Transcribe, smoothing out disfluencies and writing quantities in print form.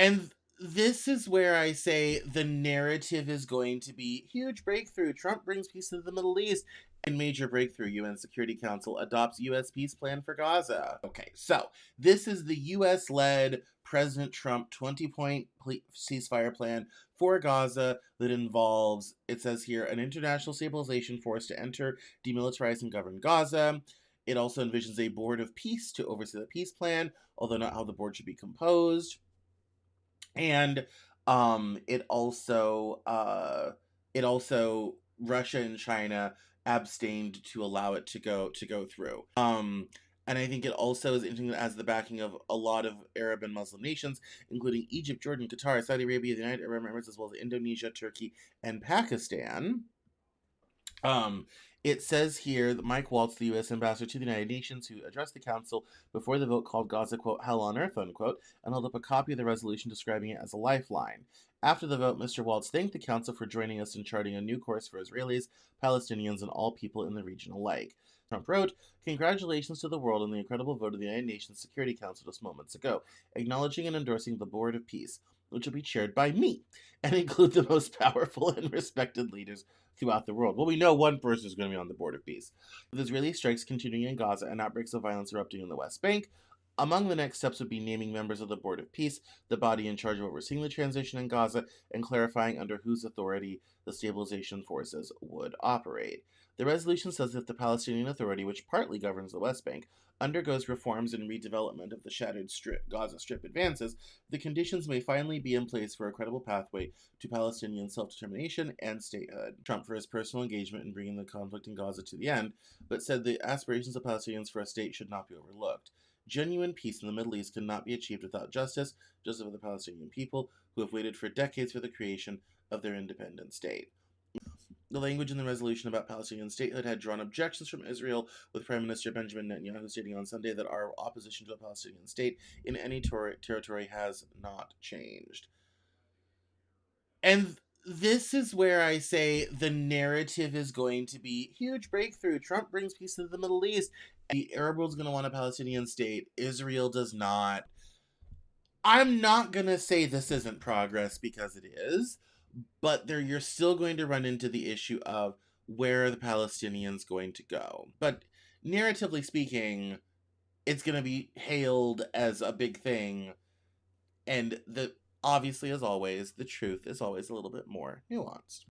And this is where I say the narrative is going to be huge breakthrough. Trump brings peace to the Middle East. And major breakthrough. UN Security Council adopts U.S. peace plan for Gaza. Okay, so this is the U.S.-led President Trump 20-point ceasefire plan for Gaza that involves, it says here, an international stabilization force to enter, demilitarize, and govern Gaza. It also envisions a board of peace to oversee the peace plan, although not how the board should be composed. And it also Russia and China abstained to allow it to go through. And I think it also is interesting that as the backing of a lot of Arab and Muslim nations, including Egypt, Jordan, Qatar, Saudi Arabia, the United Arab Emirates, as well as Indonesia, Turkey, and Pakistan. Um, it says here that Mike Waltz, the U.S. ambassador to the United Nations, who addressed the council before the vote, called Gaza, quote, hell on earth, unquote, and held up a copy of the resolution describing it as a lifeline. After the vote, Mr. Waltz thanked the council for joining us in charting a new course for Israelis, Palestinians, and all people in the region alike. Trump wrote, congratulations to the world on the incredible vote of the United Nations Security Council just moments ago, acknowledging and endorsing the Board of Peace, which will be chaired by me, and include the most powerful and respected leaders throughout the world. Well, we know one person is going to be on the Board of Peace. With Israeli strikes continuing in Gaza and outbreaks of violence erupting in the West Bank, among the next steps would be naming members of the Board of Peace, the body in charge of overseeing the transition in Gaza, and clarifying under whose authority the stabilization forces would operate. The resolution says that the Palestinian Authority, which partly governs the West Bank, undergoes reforms and redevelopment of the shattered Gaza Strip advances, the conditions may finally be in place for a credible pathway to Palestinian self-determination and statehood. Trump for his personal engagement in bringing the conflict in Gaza to the end, but said the aspirations of Palestinians for a state should not be overlooked. Genuine peace in the Middle East cannot be achieved without justice for the Palestinian people who have waited for decades for the creation of their independent state. The language in the resolution about Palestinian statehood had drawn objections from Israel, with Prime Minister Benjamin Netanyahu stating on Sunday that our opposition to a Palestinian state in any territory has not changed. And this is where I say the narrative is going to be huge breakthrough. Trump brings peace to the Middle East. The Arab world's going to want a Palestinian state. Israel does not. I'm not going to say this isn't progress because it is, but you're still going to run into the issue of where are the Palestinians going to go. But narratively speaking, it's going to be hailed as a big thing, and obviously, as always, the truth is always a little bit more nuanced.